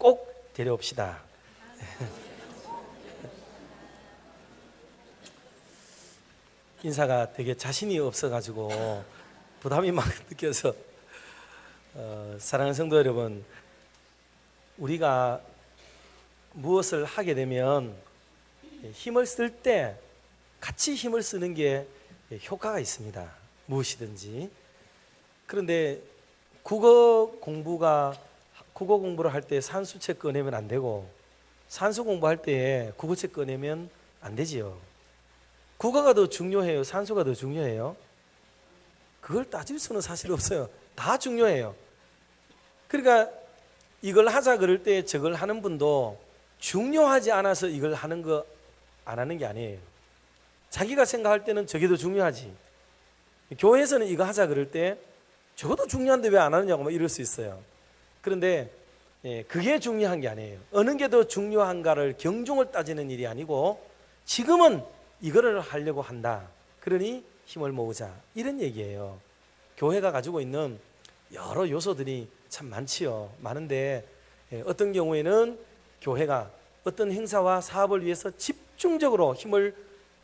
꼭 데려옵시다. 인사가 되게 자신이 없어가지고 부담이 막 느껴서 사랑하는 성도 여러분, 우리가 무엇을 하게 되면 힘을 쓸 때 같이 힘을 쓰는 게 효과가 있습니다. 무엇이든지. 그런데 국어 공부를 할 때 산수책 꺼내면 안 되고 산수 공부할 때 국어책 꺼내면 안 되지요. 국어가 더 중요해요? 산수가 더 중요해요? 그걸 따질 수는 사실 없어요. 다 중요해요. 그러니까 이걸 하자 그럴 때 저걸 하는 분도 중요하지 않아서 이걸 하는 거 안 하는 게 아니에요. 자기가 생각할 때는 저게 더 중요하지. 교회에서는 이거 하자 그럴 때 저것도 중요한데 왜 안 하느냐고 막 이럴 수 있어요. 그런데 그게 중요한 게 아니에요. 어느 게 더 중요한가를 경중을 따지는 일이 아니고 지금은 이거를 하려고 한다. 그러니 힘을 모으자. 이런 얘기예요. 교회가 가지고 있는 여러 요소들이 참 많지요. 많은데 어떤 경우에는 교회가 어떤 행사와 사업을 위해서 집중적으로 힘을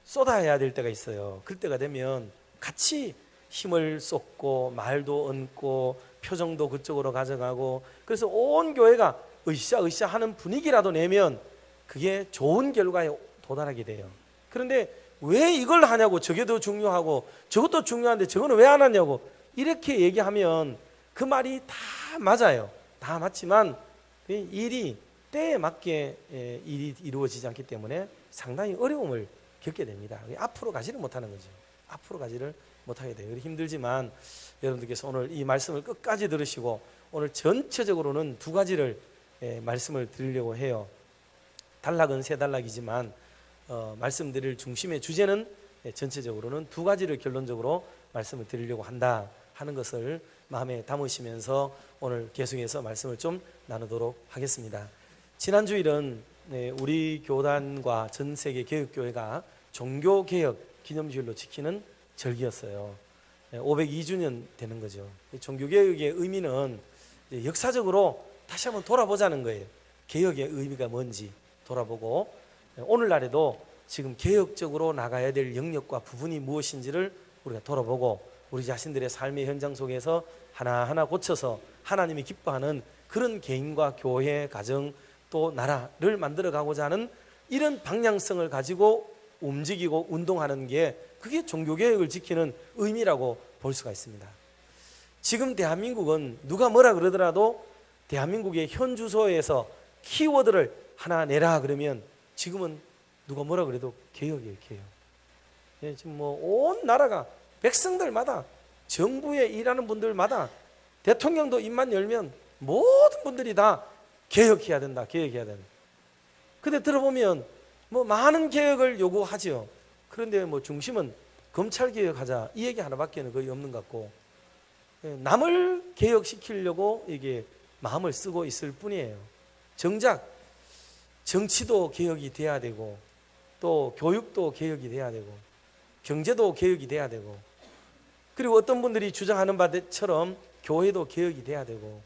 쏟아야 될 때가 있어요. 그럴 때가 되면 같이 힘을 쏟고 말도 얹고 표정도 그쪽으로 가져가고 그래서 온 교회가 으쌰으쌰 하는 분위기라도 내면 그게 좋은 결과에 도달하게 돼요. 그런데 왜 이걸 하냐고, 저게 더 중요하고 저것도 중요한데 저거는 왜 안 하냐고 이렇게 얘기하면 그 말이 다 맞아요. 다 맞지만 일이 때에 맞게 일이 이루어지지 않기 때문에 상당히 어려움을 겪게 됩니다. 앞으로 가지를 못하는 거죠. 앞으로 가지를 못하게 돼요. 힘들지만 여러분들께서 오늘 이 말씀을 끝까지 들으시고 오늘 전체적으로는 두 가지를 말씀을 드리려고 해요. 단락은 세 단락이지만 말씀드릴 중심의 주제는 전체적으로는 두 가지를 결론적으로 말씀을 드리려고 한다 하는 것을 마음에 담으시면서 오늘 계속해서 말씀을 좀 나누도록 하겠습니다. 지난 주일은 우리 교단과 전 세계 개혁교회가 종교개혁 기념주일로 지키는 절기였어요. 502주년 되는 거죠. 종교개혁의 의미는 역사적으로 다시 한번 돌아보자는 거예요. 개혁의 의미가 뭔지 돌아보고 오늘날에도 지금 개혁적으로 나가야 될 영역과 부분이 무엇인지를 우리가 돌아보고 우리 자신들의 삶의 현장 속에서 하나하나 고쳐서 하나님이 기뻐하는 그런 개인과 교회, 가정 또 나라를 만들어가고자 하는 이런 방향성을 가지고 움직이고 운동하는 게 그게 종교개혁을 지키는 의미라고 볼 수가 있습니다. 지금 대한민국은 누가 뭐라 그러더라도 대한민국의 현 주소에서 키워드를 하나 내라 그러면 지금은 누가 뭐라 그래도 개혁이에요. 개혁. 지금 뭐 온 나라가 백성들마다 정부에 일하는 분들마다 대통령도 입만 열면 모든 분들이 다 개혁해야 된다. 개혁해야 된다. 근데 들어보면 뭐 많은 개혁을 요구하죠. 그런데 뭐 중심은 검찰 개혁하자 이 얘기 하나밖에는 거의 없는 것 같고 남을 개혁시키려고 이게 마음을 쓰고 있을 뿐이에요. 정작 정치도 개혁이 돼야 되고 또 교육도 개혁이 돼야 되고 경제도 개혁이 돼야 되고 그리고 어떤 분들이 주장하는 바처럼 교회도 개혁이 돼야 되고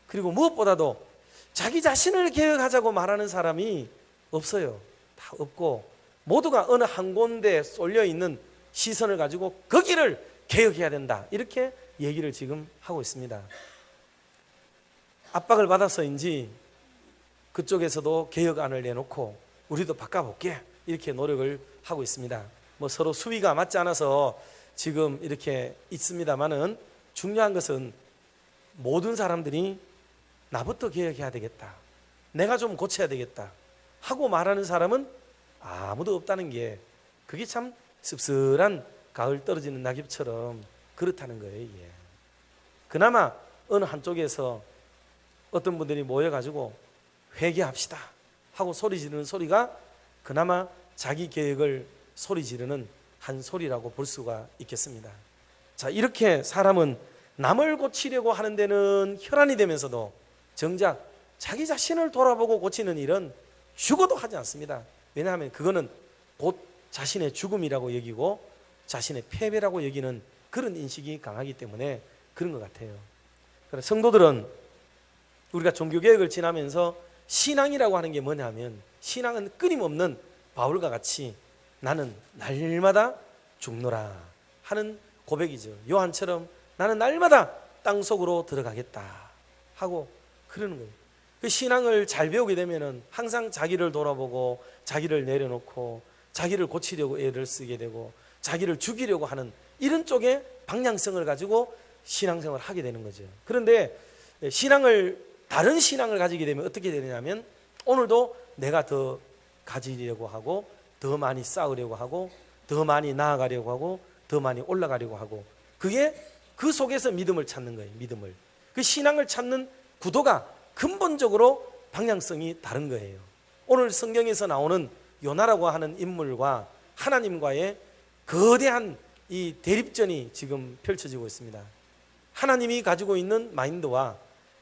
그리고 무엇보다도 자기 자신을 개혁하자고 말하는 사람이 없어요. 다 없고 모두가 어느 한 군데에 쏠려 있는 시선을 가지고 거기를 개혁해야 된다 이렇게 얘기를 지금 하고 있습니다. 압박을 받아서인지 그쪽에서도 개혁안을 내놓고 우리도 바꿔볼게 이렇게 노력을 하고 있습니다. 뭐 서로 수위가 맞지 않아서 지금 이렇게 있습니다만은 중요한 것은 모든 사람들이 나부터 개혁해야 되겠다, 내가 좀 고쳐야 되겠다 하고 말하는 사람은 아무도 없다는 게 그게 참 씁쓸한 가을 떨어지는 낙엽처럼 그렇다는 거예요. 이게. 그나마 어느 한쪽에서 어떤 분들이 모여가지고 회개합시다 하고 소리 지르는 소리가 그나마 자기 계획을 소리 지르는 한 소리라고 볼 수가 있겠습니다. 자, 이렇게 사람은 남을 고치려고 하는 데는 혈안이 되면서도 정작 자기 자신을 돌아보고 고치는 일은 죽어도 하지 않습니다. 왜냐하면 그거는 곧 자신의 죽음이라고 여기고 자신의 패배라고 여기는 그런 인식이 강하기 때문에 그런 것 같아요. 그래서 성도들은 우리가 종교개혁을 지나면서 신앙이라고 하는 게 뭐냐면, 신앙은 끊임없는 바울과 같이 나는 날마다 죽노라 하는 고백이죠. 요한처럼 나는 날마다 땅속으로 들어가겠다 하고 그러는 거예요. 그 신앙을 잘 배우게 되면은 항상 자기를 돌아보고 자기를 내려놓고 자기를 고치려고 애를 쓰게 되고 자기를 죽이려고 하는 이런 쪽의 방향성을 가지고 신앙생활을 하게 되는 거죠. 그런데 다른 신앙을 가지게 되면 어떻게 되느냐면, 오늘도 내가 더 가지려고 하고 더 많이 쌓으려고 하고 더 많이 나아가려고 하고 더 많이 올라가려고 하고, 그게 그 속에서 믿음을 찾는 거예요. 믿음을, 그 신앙을 찾는 구도가 근본적으로 방향성이 다른 거예요. 오늘 성경에서 나오는 요나라고 하는 인물과 하나님과의 거대한 이 대립전이 지금 펼쳐지고 있습니다. 하나님이 가지고 있는 마인드와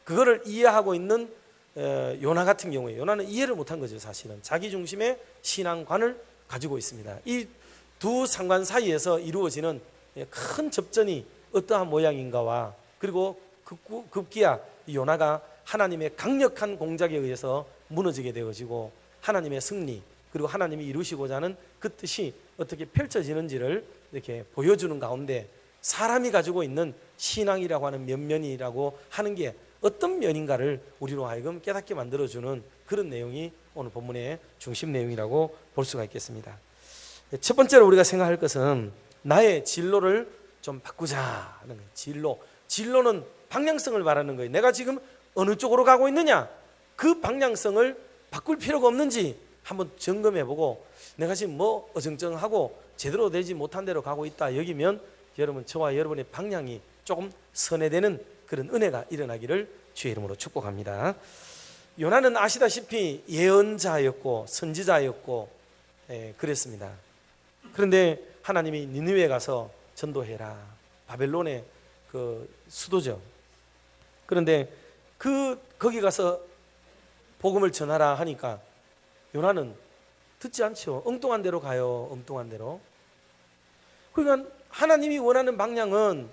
그거를 이해하고 있는 요나 같은 경우에, 요나는 이해를 못한 거죠. 사실은 자기 중심의 신앙관을 가지고 있습니다. 이 두 상관 사이에서 이루어지는 큰 접전이 어떠한 모양인가와, 그리고 급기야 요나가 하나님의 강력한 공작에 의해서 무너지게 되어지고 하나님의 승리, 그리고 하나님이 이루시고자 하는 그 뜻이 어떻게 펼쳐지는지를 이렇게 보여주는 가운데, 사람이 가지고 있는 신앙이라고 하는 면면이라고 하는 게 어떤 면인가를 우리로 하여금 깨닫게 만들어주는 그런 내용이 오늘 본문의 중심 내용이라고 볼 수가 있겠습니다. 첫 번째로 우리가 생각할 것은 나의 진로를 좀 바꾸자는 거예요. 진로는 방향성을 말하는 거예요. 내가 지금 어느 쪽으로 가고 있느냐, 그 방향성을 바꿀 필요가 없는지 한번 점검해보고, 내가 지금 뭐 어정쩡하고 제대로 되지 못한 대로 가고 있다 여기면 여러분, 저와 여러분의 방향이 조금 선회되는 그런 은혜가 일어나기를 주의 이름으로 축복합니다. 요나는 아시다시피 예언자였고 선지자였고 그랬습니다. 그런데 하나님이 니느웨에 가서 전도해라, 바벨론의 그 수도죠. 그런데 거기 가서 복음을 전하라 하니까 요나는 듣지 않죠. 엉뚱한 데로 가요. 엉뚱한 데로. 그러니까 하나님이 원하는 방향은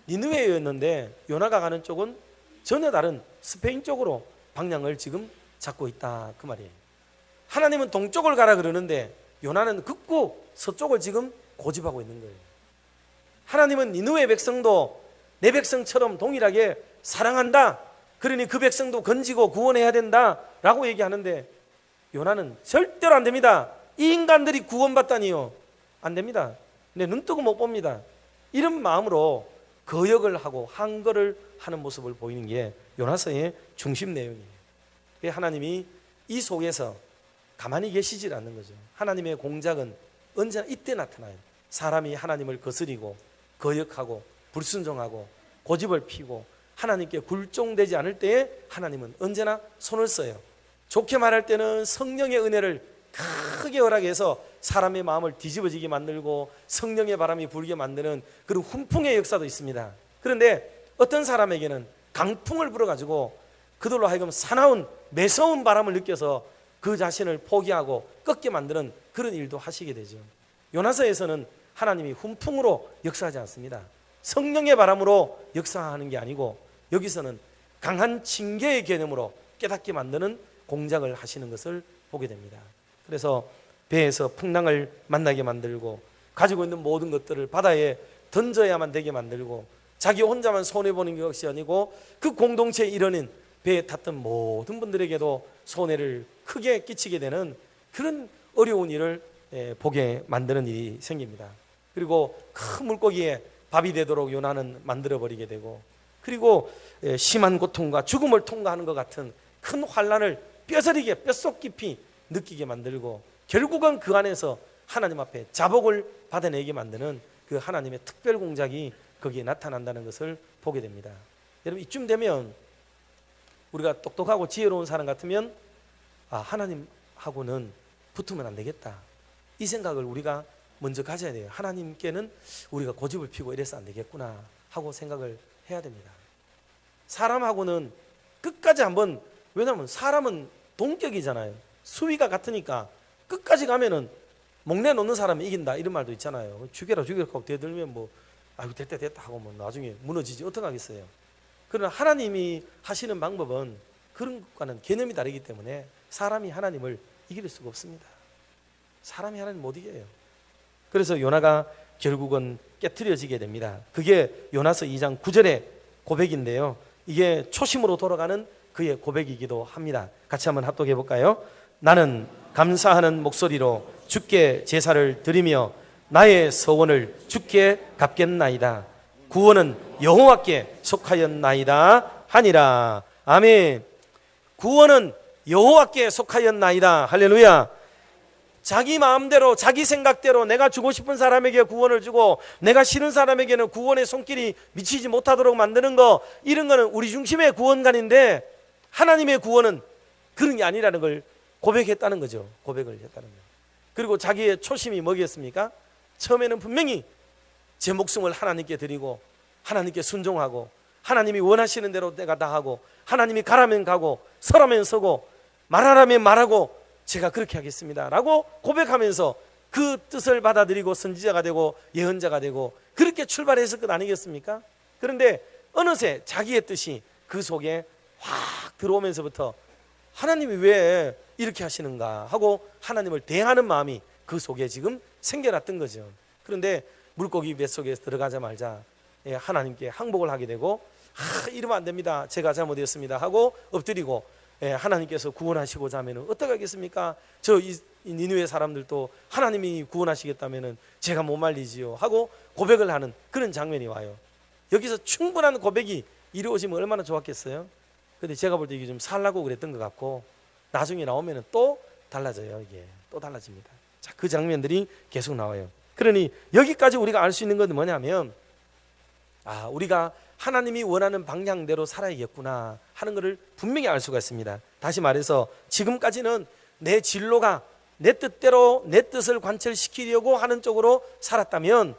니느웨였는데 요나가 가는 쪽은 전혀 다른 스페인 쪽으로 방향을 지금 잡고 있다, 그 말이에요. 하나님은 동쪽을 가라 그러는데 요나는 극구 서쪽을 지금 고집하고 있는 거예요. 하나님은 니느웨 백성도 내 백성처럼 동일하게 사랑한다, 그러니 그 백성도 건지고 구원해야 된다 라고 얘기하는데, 요나는 절대로 안 됩니다. 이 인간들이 구원받다니요, 안 됩니다. 내 눈 뜨고 못 봅니다. 이런 마음으로 거역을 하고 항거를 하는 모습을 보이는 게 요나서의 중심 내용이에요. 하나님이 이 속에서 가만히 계시질 않는 거죠. 하나님의 공작은 언제나 이때 나타나요. 사람이 하나님을 거스리고 거역하고 불순종하고 고집을 피고 하나님께 굴종되지 않을 때에 하나님은 언제나 손을 써요. 좋게 말할 때는 성령의 은혜를 크게 허락해서 사람의 마음을 뒤집어지게 만들고 성령의 바람이 불게 만드는 그런 훈풍의 역사도 있습니다. 그런데 어떤 사람에게는 강풍을 불어가지고 그들로 하여금 사나운 매서운 바람을 느껴서 그 자신을 포기하고 꺾게 만드는 그런 일도 하시게 되죠. 요나서에서는 하나님이 훈풍으로 역사하지 않습니다. 성령의 바람으로 역사하는 게 아니고, 여기서는 강한 징계의 개념으로 깨닫게 만드는 공작을 하시는 것을 보게 됩니다. 그래서 배에서 풍랑을 만나게 만들고 가지고 있는 모든 것들을 바다에 던져야만 되게 만들고, 자기 혼자만 손해보는 것이 아니고 그 공동체에 이르는 배에 탔던 모든 분들에게도 손해를 크게 끼치게 되는 그런 어려운 일을 보게 만드는 일이 생깁니다. 그리고 큰 물고기에 밥이 되도록 요나는 만들어버리게 되고, 그리고 심한 고통과 죽음을 통과하는 것 같은 큰 환난을 뼈저리게 뼛속 깊이 느끼게 만들고, 결국은 그 안에서 하나님 앞에 자복을 받아내게 만드는 그 하나님의 특별 공작이 거기에 나타난다는 것을 보게 됩니다. 여러분, 이쯤 되면 우리가 똑똑하고 지혜로운 사람 같으면 하나님하고는 붙으면 안 되겠다, 이 생각을 우리가 먼저 가져야 돼요. 하나님께는 우리가 고집을 피고 이래서 안 되겠구나 하고 생각을 해야 됩니다. 사람하고는 끝까지 한번, 왜냐하면 사람은 동격이잖아요. 수위가 같으니까 끝까지 가면은 목내 놓는 사람이 이긴다, 이런 말도 있잖아요. 죽여라 하고 대들면 아이고 됐다 하고 나중에 무너지지 어떡하겠어요. 그러나 하나님이 하시는 방법은 그런 것과는 개념이 다르기 때문에 사람이 하나님을 이길 수가 없습니다. 사람이 하나님 못 이겨요. 그래서 요나가 결국은 깨트려지게 됩니다. 그게 요나서 2장 9절의 고백인데요, 이게 초심으로 돌아가는 그의 고백이기도 합니다. 같이 한번 합독해 볼까요? 나는 감사하는 목소리로 주께 제사를 드리며 나의 서원을 주께 갚겠나이다. 구원은 여호와께 속하였나이다 하니라. 아멘. 구원은 여호와께 속하였나이다. 할렐루야. 자기 마음대로 자기 생각대로 내가 주고 싶은 사람에게 구원을 주고 내가 싫은 사람에게는 구원의 손길이 미치지 못하도록 만드는 거, 이런 거는 우리 중심의 구원관인데 하나님의 구원은 그런 게 아니라는 걸 고백했다는 거죠. 고백을 했다는 거예요. 그리고 자기의 초심이 뭐겠습니까? 처음에는 분명히 제 목숨을 하나님께 드리고 하나님께 순종하고 하나님이 원하시는 대로 내가 다 하고 하나님이 가라면 가고 서라면 서고 말하라면 말하고 제가 그렇게 하겠습니다 라고 고백하면서 그 뜻을 받아들이고 선지자가 되고 예언자가 되고 그렇게 출발했을 것 아니겠습니까? 그런데 어느새 자기의 뜻이 그 속에 확 들어오면서부터 하나님이 왜 이렇게 하시는가 하고 하나님을 대하는 마음이 그 속에 지금 생겨났던 거죠. 그런데 물고기 뱃속에 들어가자마자 하나님께 항복을 하게 되고 이러면 안 됩니다, 제가 잘못했습니다 하고 엎드리고 하나님께서 구원하시고자 하면 어떡하겠습니까? 저 니느웨 사람들도 하나님이 구원하시겠다면 제가 못 말리지요 하고 고백을 하는 그런 장면이 와요. 여기서 충분한 고백이 이루어지면 얼마나 좋았겠어요? 근데 제가 볼 때 이게 좀 살라고 그랬던 것 같고 나중에 나오면 또 달라져요. 이게 또 달라집니다. 자, 그 장면들이 계속 나와요. 그러니 여기까지 우리가 알 수 있는 건 뭐냐면 우리가 하나님이 원하는 방향대로 살아야겠구나 하는 것을 분명히 알 수가 있습니다. 다시 말해서 지금까지는 내 진로가 내 뜻대로 내 뜻을 관철시키려고 하는 쪽으로 살았다면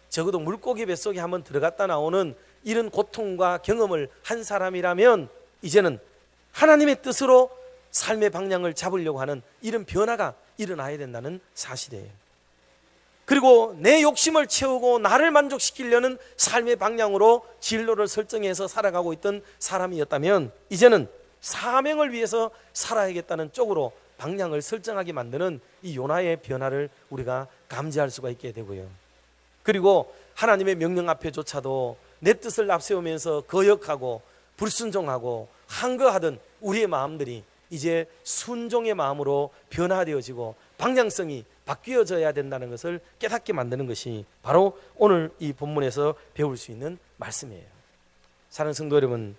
적어도 물고기 뱃속에 한번 들어갔다 나오는 이런 고통과 경험을 한 사람이라면 이제는 하나님의 뜻으로 삶의 방향을 잡으려고 하는 이런 변화가 일어나야 된다는 사실이에요. 그리고 내 욕심을 채우고 나를 만족시키려는 삶의 방향으로 진로를 설정해서 살아가고 있던 사람이었다면 이제는 사명을 위해서 살아야겠다는 쪽으로 방향을 설정하게 만드는 이 요나의 변화를 우리가 감지할 수가 있게 되고요. 그리고 하나님의 명령 앞에조차도 내 뜻을 앞세우면서 거역하고 불순종하고 항거하던 우리의 마음들이 이제 순종의 마음으로 변화되어지고 방향성이 바뀌어져야 된다는 것을 깨닫게 만드는 것이 바로 오늘 이 본문에서 배울 수 있는 말씀이에요. 사랑하는 성도 여러분,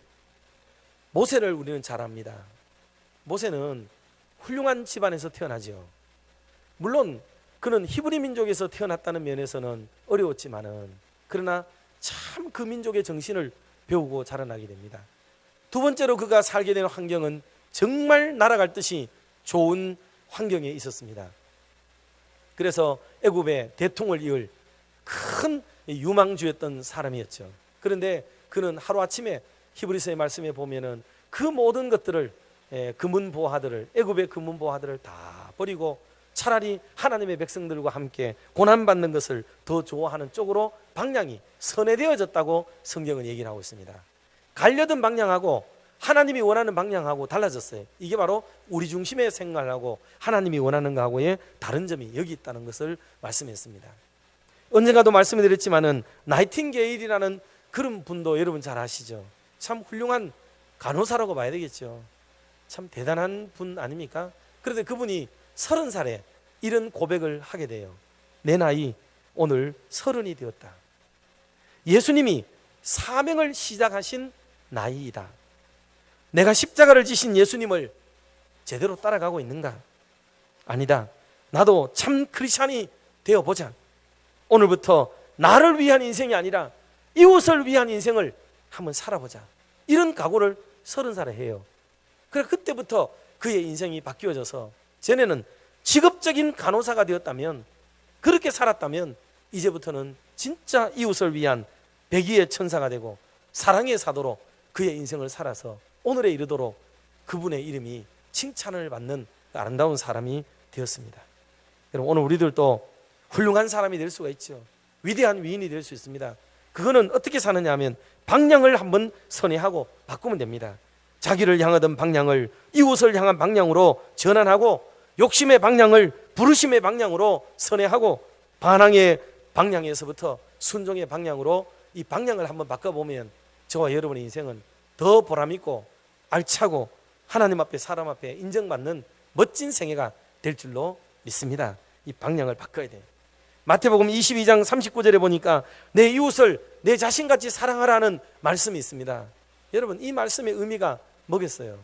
모세를 우리는 잘 압니다. 모세는 훌륭한 집안에서 태어나죠. 물론 그는 히브리 민족에서 태어났다는 면에서는 어려웠지만은 그러나 참 그 민족의 정신을 배우고 자라나게 됩니다. 두 번째로 그가 살게 된 환경은 정말 날아갈 듯이 좋은 환경에 있었습니다. 그래서 애굽의 대통을 이을 큰 유망주였던 사람이었죠. 그런데 그는 하루아침에 히브리서의 말씀에 보면은 그 모든 것들을 금은보화들을 애굽의 금은보화들을 다 버리고 차라리 하나님의 백성들과 함께 고난받는 것을 더 좋아하는 쪽으로 방향이 선회되어졌다고 성경은 얘기를 하고 있습니다. 가려던 방향하고 하나님이 원하는 방향하고 달라졌어요. 이게 바로 우리 중심의 생활하고 하나님이 원하는 것하고의 다른 점이 여기 있다는 것을 말씀했습니다. 언젠가도 말씀을 드렸지만은 나이팅게일이라는 그런 분도 여러분 잘 아시죠? 참 훌륭한 간호사라고 봐야 되겠죠. 참 대단한 분 아닙니까? 그런데 그분이 30살에 이런 고백을 하게 돼요. 내 나이 오늘 30이 되었다. 예수님이 사명을 시작하신 나이이다. 내가 십자가를 지신 예수님을 제대로 따라가고 있는가? 아니다. 나도 참 크리스찬이 되어보자. 오늘부터 나를 위한 인생이 아니라 이웃을 위한 인생을 한번 살아보자. 이런 각오를 30살에 해요. 그래 그때부터 그의 인생이 바뀌어져서 전에는 직업적인 간호사가 되었다면, 그렇게 살았다면 이제부터는 진짜 이웃을 위한 백의의 천사가 되고 사랑의 사도로 그의 인생을 살아서 오늘에 이르도록 그분의 이름이 칭찬을 받는 아름다운 사람이 되었습니다. 여러분, 오늘 우리들도 훌륭한 사람이 될 수가 있죠. 위대한 위인이 될 수 있습니다. 그거는 어떻게 사느냐 하면 방향을 한번 선회하고 바꾸면 됩니다. 자기를 향하던 방향을 이웃을 향한 방향으로 전환하고 욕심의 방향을 부르심의 방향으로 선회하고 반항의 방향에서부터 순종의 방향으로 이 방향을 한번 바꿔보면 저와 여러분의 인생은 더 보람있고 알차고 하나님 앞에 사람 앞에 인정받는 멋진 생애가 될 줄로 믿습니다. 이 방향을 바꿔야 돼요. 마태복음 22장 39절에 보니까 내 이웃을 내 자신같이 사랑하라는 말씀이 있습니다. 여러분, 이 말씀의 의미가 뭐겠어요?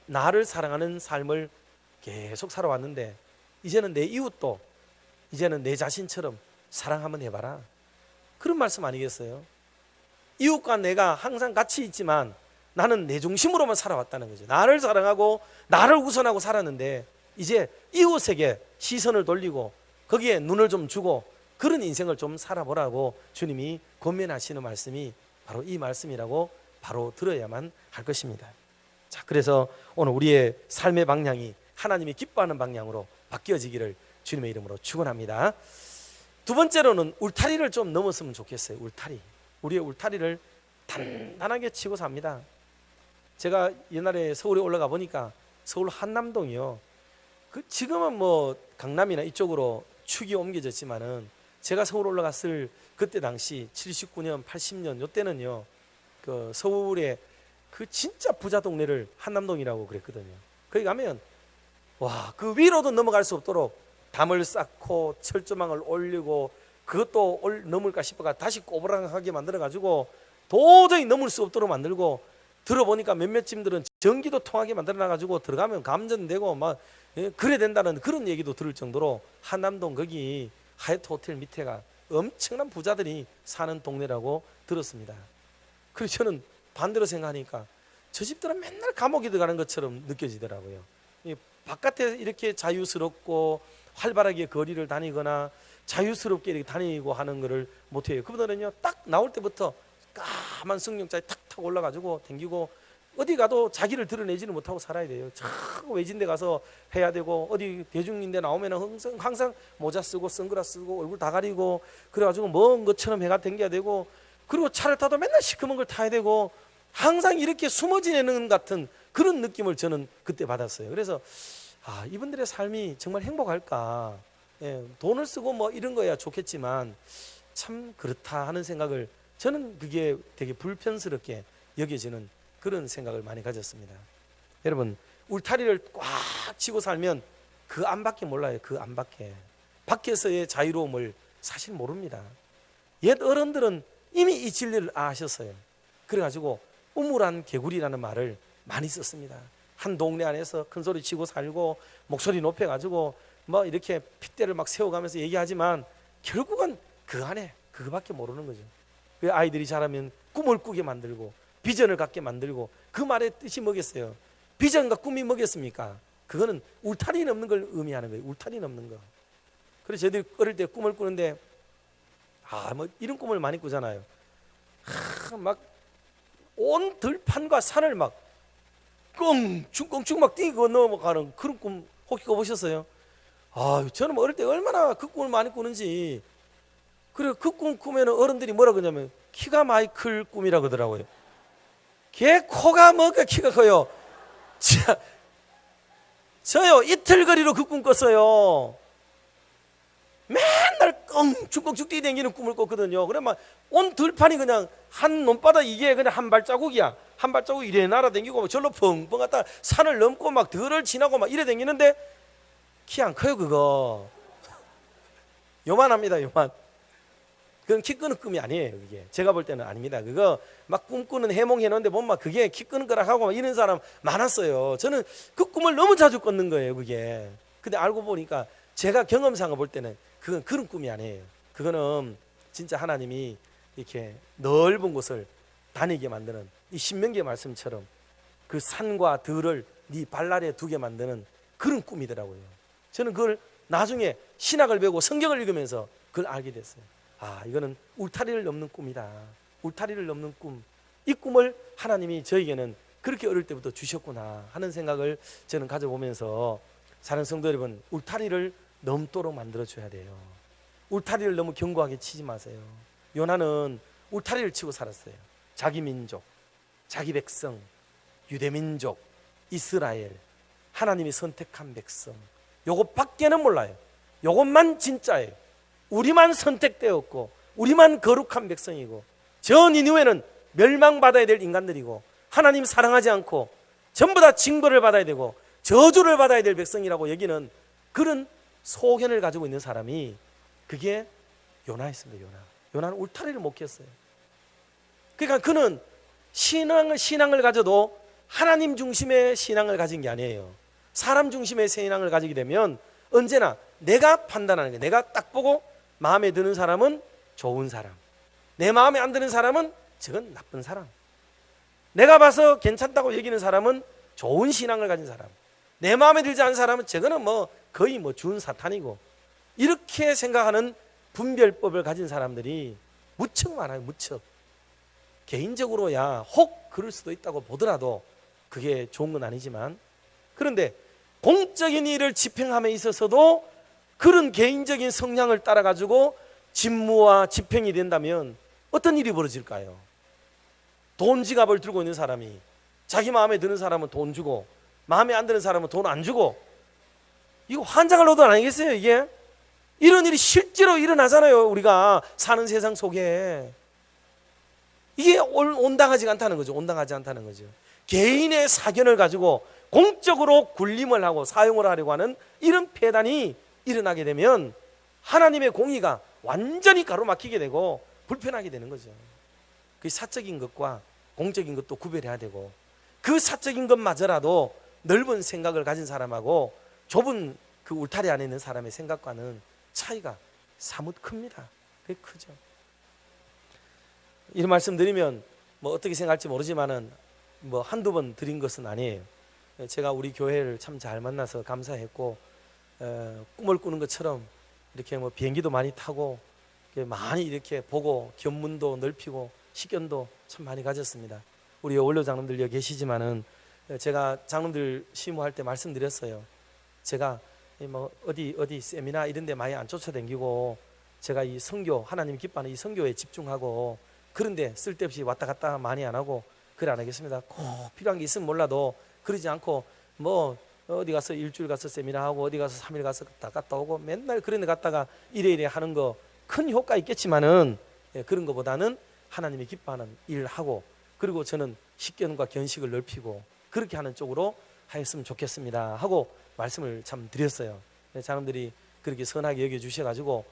나를 사랑하는 삶을 계속 살아왔는데 이제는 내 이웃도 이제는 내 자신처럼 사랑 한번 해봐라, 그런 말씀 아니겠어요? 이웃과 내가 항상 같이 있지만 나는 내 중심으로만 살아왔다는 거죠. 나를 사랑하고 나를 우선하고 살았는데 이제 이웃에게 시선을 돌리고 거기에 눈을 좀 주고 그런 인생을 좀 살아보라고 주님이 권면하시는 말씀이 바로 이 말씀이라고 바로 들어야만 할 것입니다. 자, 그래서 오늘 우리의 삶의 방향이 하나님이 기뻐하는 방향으로 바뀌어지기를 주님의 이름으로 축원합니다. 두 번째로는 울타리를 좀 넘었으면 좋겠어요. 울타리. 우리의 울타리를 단단하게 치고 삽니다. 제가 옛날에 서울에 올라가 보니까 서울 한남동이요. 지금은 뭐 강남이나 이쪽으로 축이 옮겨졌지만은 제가 서울 올라갔을 그때 당시 79년, 80년 요때는요. 그 서울의 그 진짜 부자 동네를 한남동이라고 그랬거든요. 거기 가면 와, 그 위로도 넘어갈 수 없도록 담을 쌓고 철조망을 올리고 그것도 넘을까 싶어가 다시 꼬부랑하게 만들어가지고 도저히 넘을 수 없도록 만들고, 들어보니까 몇몇 집들은 전기도 통하게 만들어놔가지고 들어가면 감전되고 막 그래 된다는 그런 얘기도 들을 정도로 한남동 거기 하얏트 호텔 밑에가 엄청난 부자들이 사는 동네라고 들었습니다. 그래서 저는 반대로 생각하니까 저 집들은 맨날 감옥에 들어가는 것처럼 느껴지더라고요. 바깥에 이렇게 자유스럽고 활발하게 거리를 다니거나 자유스럽게 이렇게 다니고 하는 것을 못해요. 그분들은요, 딱 나올 때부터 까만 승용차에 탁탁 올라가지고 댕기고 어디 가도 자기를 드러내지는 못하고 살아야 돼요. 저 외진데 가서 해야 되고, 어디 대중인데 나오면 항상 모자 쓰고 선글라스 쓰고 얼굴 다 가리고 그래가지고 먼 것처럼 해가 댕겨야 되고, 그리고 차를 타도 맨날 시커먼 걸 타야 되고, 항상 이렇게 숨어 지내는 같은 그런 느낌을 저는 그때 받았어요. 그래서 이분들의 삶이 정말 행복할까? 돈을 쓰고 뭐 이런 거야 좋겠지만 참 그렇다 하는 생각을, 저는 그게 되게 불편스럽게 여겨지는 그런 생각을 많이 가졌습니다. 여러분, 울타리를 꽉 치고 살면 그 안밖에 몰라요. 그 안밖에. 밖에서의 자유로움을 사실 모릅니다. 옛 어른들은 이미 이 진리를 아셨어요. 그래가지고 우물안 개구리라는 말을 많이 썼습니다. 한 동네 안에서 큰 소리 치고 살고 목소리 높여가지고 뭐 이렇게 핏대를 막 세워가면서 얘기하지만 결국은 그 안에 그거밖에 모르는 거죠. 그 아이들이 자라면 꿈을 꾸게 만들고 비전을 갖게 만들고, 그 말의 뜻이 뭐겠어요? 비전과 꿈이 뭐겠습니까? 그거는 울타리 넘는 걸 의미하는 거예요. 울타리 넘는 거. 그래서 저희들이 어릴 때 꿈을 꾸는데 뭐 이런 꿈을 많이 꾸잖아요. 막 온 들판과 산을 막 껑충 막 뛰고 넘어가는 그런 꿈 혹시 꿔보셨어요? 저는 어릴 때 얼마나 그 꿈을 많이 꾸는지. 그리고 그 꿈 꾸면 어른들이 뭐라 그러냐면 키가 마이클 꿈이라고 하더라고요. 걔 코가 뭐가 키가 커요. 저요 이틀 거리로 그 꿈 꿨어요. 맨날 껑충 뛰댕기는 꿈을 꿨거든요. 그래 막 온 들판이 그냥 한 논바닥, 이게 그냥 한 발자국이야. 한 발자국 이래 날아댕기고 막 절로 펑펑 갔다 산을 넘고 막 들을 지나고 막 이래 댕기는데 키 안 커요. 그거 요만합니다. 요만. 그건 키 끄는 꿈이 아니에요. 그게 제가 볼 때는 아닙니다. 그거 막 꿈꾸는 해몽해 놓는데 보면 막 그게 키 끄는 거라 하고 막 이런 사람 많았어요. 저는 그 꿈을 너무 자주 꿨는 거예요. 그게. 근데 알고 보니까 제가 경험상을 볼 때는 그건 그런 꿈이 아니에요. 그거는 진짜 하나님이 이렇게 넓은 곳을 다니게 만드는 이 신명기의 말씀처럼 그 산과 들을 네 발날에 두게 만드는 그런 꿈이더라고요. 저는 그걸 나중에 신학을 배우고 성경을 읽으면서 그걸 알게 됐어요. 이거는 울타리를 넘는 꿈이다. 울타리를 넘는 꿈. 이 꿈을 하나님이 저에게는 그렇게 어릴 때부터 주셨구나 하는 생각을 저는 가져보면서 사는 성도 여러분, 울타리를 넘도록 만들어줘야 돼요. 울타리를 너무 견고하게 치지 마세요. 요나는 울타리를 치고 살았어요. 자기 민족, 자기 백성, 유대민족, 이스라엘, 하나님이 선택한 백성, 요것밖에는 몰라요. 요것만 진짜예요. 우리만 선택되었고 우리만 거룩한 백성이고 저 니느웨는 멸망받아야 될 인간들이고 하나님 사랑하지 않고 전부 다 징벌을 받아야 되고 저주를 받아야 될 백성이라고 여기는 그런 소견을 가지고 있는 사람이 그게 요나였습니다. 요나는 울타리를 못 켰어요. 그러니까 그는 신앙을 가져도 하나님 중심의 신앙을 가진 게 아니에요. 사람 중심의 신앙을 가지게 되면 언제나 내가 판단하는 거예요. 내가 딱 보고 마음에 드는 사람은 좋은 사람, 내 마음에 안 드는 사람은 저건 나쁜 사람, 내가 봐서 괜찮다고 여기는 사람은 좋은 신앙을 가진 사람, 내 마음에 들지 않은 사람은 저거는 거의 준 사탄이고, 이렇게 생각하는 분별법을 가진 사람들이 무척 많아요. 무척. 개인적으로야 혹 그럴 수도 있다고 보더라도 그게 좋은 건 아니지만, 그런데 공적인 일을 집행함에 있어서도 그런 개인적인 성향을 따라 가지고 직무와 집행이 된다면 어떤 일이 벌어질까요? 돈 지갑을 들고 있는 사람이 자기 마음에 드는 사람은 돈 주고 마음에 안 드는 사람은 돈 안 주고, 이거 환장할 노릇 아니겠어요? 이게 이런 일이 실제로 일어나잖아요. 우리가 사는 세상 속에 이게 온당하지 않다는 거죠. 온당하지 않다는 거죠. 개인의 사견을 가지고 공적으로 군림을 하고 사용을 하려고 하는 이런 폐단이 일어나게 되면 하나님의 공의가 완전히 가로막히게 되고 불편하게 되는 거죠. 그 사적인 것과 공적인 것도 구별해야 되고, 그 사적인 것마저라도 넓은 생각을 가진 사람하고 좁은 그 울타리 안에 있는 사람의 생각과는 차이가 사뭇 큽니다. 그게 크죠. 이런 말씀 드리면 어떻게 생각할지 모르지만은 한두 번 드린 것은 아니에요. 제가 우리 교회를 참 잘 만나서 감사했고, 꿈을 꾸는 것처럼 이렇게 비행기도 많이 타고 많이 이렇게 보고 견문도 넓히고 식견도 참 많이 가졌습니다. 우리 원로 장로들 여기 계시지만은 제가 장로들 시무할 때 말씀드렸어요. 제가 어디 세미나 이런 데 많이 안 쫓아다니고 제가 이 선교, 하나님 기뻐하는 이 선교에 집중하고 그런데 쓸데없이 왔다 갔다 많이 안 하고 그래 안 하겠습니다. 꼭 필요한 게 있으면 몰라도 그러지 않고 어디 가서 일주일 가서 세미나 하고 어디 가서 3일 가서 갔다 오고 맨날 그런 데 갔다가 이래 하는 거 큰 효과 있겠지만은 그런 거보다는 하나님이 기뻐하는 일을 하고, 그리고 저는 식견과 견식을 넓히고 그렇게 하는 쪽으로 하였으면 좋겠습니다 하고 말씀을 참 드렸어요. 장로들이 그렇게 선하게 여겨주셔가지고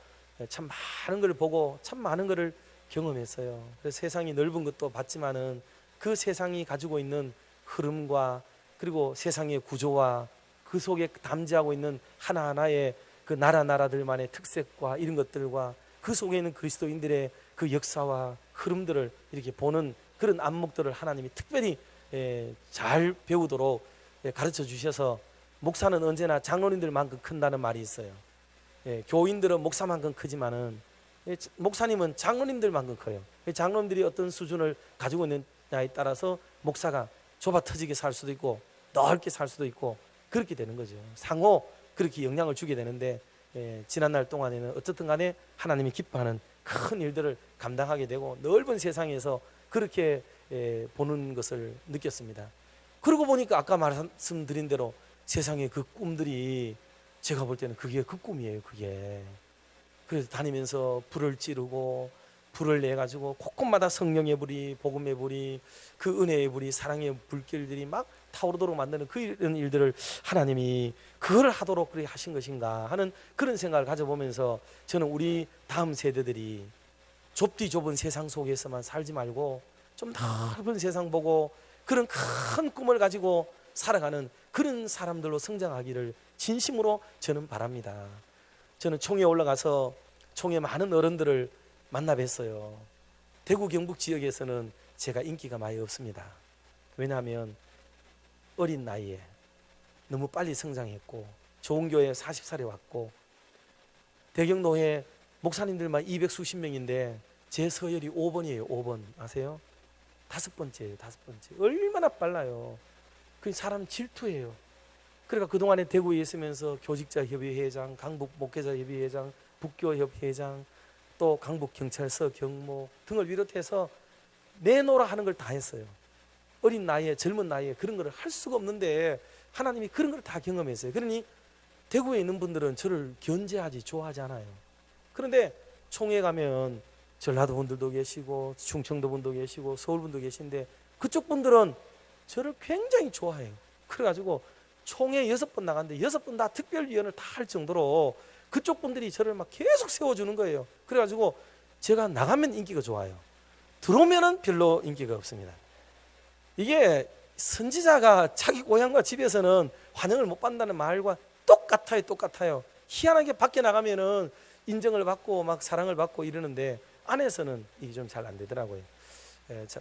참 많은 걸 보고 참 많은 것을 경험했어요. 그래서 세상이 넓은 것도 봤지만은 그 세상이 가지고 있는 흐름과 그리고 세상의 구조와 그 속에 담지하고 있는 하나하나의 그 나라들만의 특색과 이런 것들과 그 속에 있는 그리스도인들의 그 역사와 흐름들을 이렇게 보는 그런 안목들을 하나님이 특별히 잘 배우도록 가르쳐 주셔서, 목사는 언제나 장로님들만큼 큰다는 말이 있어요. 교인들은 목사만큼 크지만은 목사님은 장로님들만큼 커요. 장로님들이 어떤 수준을 가지고 있느냐에 따라서 목사가 좁아 터지게 살 수도 있고 넓게 살 수도 있고 그렇게 되는 거죠. 상호 그렇게 영향을 주게 되는데, 지난날 동안에는 어쨌든 간에 하나님이 기뻐하는 큰 일들을 감당하게 되고 넓은 세상에서 그렇게 보는 것을 느꼈습니다. 그러고 보니까 아까 말씀드린 대로 세상의 그 꿈들이 제가 볼 때는 그게 그 꿈이에요. 그게. 그래서 다니면서 불을 찌르고 불을 내가지고 곳곳마다 성령의 불이, 복음의 불이, 그 은혜의 불이, 사랑의 불길들이 막 타오르도록 만드는 그런 일들을 하나님이 그걸 하도록 그렇게 하신 것인가 하는 그런 생각을 가져보면서, 저는 우리 다음 세대들이 좁디 좁은 세상 속에서만 살지 말고 좀 넓은 세상 보고 그런 큰 꿈을 가지고 살아가는 그런 사람들로 성장하기를 진심으로 저는 바랍니다. 저는 총에 올라가서 총에 많은 어른들을 만나 뵀어요. 대구 경북 지역에서는 제가 인기가 많이 없습니다. 왜냐하면 어린 나이에 너무 빨리 성장했고 좋은 교회 40살에 왔고 대경노회 목사님들만 200수십 명인데 제 서열이 5번이에요. 5번 아세요? 5번째예요. 5번째. 얼마나 빨라요. 그 사람 질투해요. 그러니까 그동안에 대구에 있으면서 교직자협의회장, 강북목회자협의회장, 북교협회장, 또 강북경찰서 경모 등을 비롯해서 내놓으라 하는 걸 다 했어요. 어린 나이에 젊은 나이에 그런 걸 할 수가 없는데 하나님이 그런 걸 다 경험했어요. 그러니 대구에 있는 분들은 저를 견제하지 좋아하지 않아요. 그런데 총회 가면 전라도 분들도 계시고 충청도 분도 계시고 서울 분도 계신데 그쪽 분들은 저를 굉장히 좋아해요. 그래가지고 총회 6번 나갔는데 6번 다 특별위원을 다 할 정도로 그쪽 분들이 저를 막 계속 세워주는 거예요. 그래가지고 제가 나가면 인기가 좋아요. 들어오면은 별로 인기가 없습니다. 이게 선지자가 자기 고향과 집에서는 환영을 못 받는다는 말과 똑같아요. 희한하게 밖에 나가면은 인정을 받고 막 사랑을 받고 이러는데 안에서는 이게 좀 잘 안 되더라고요.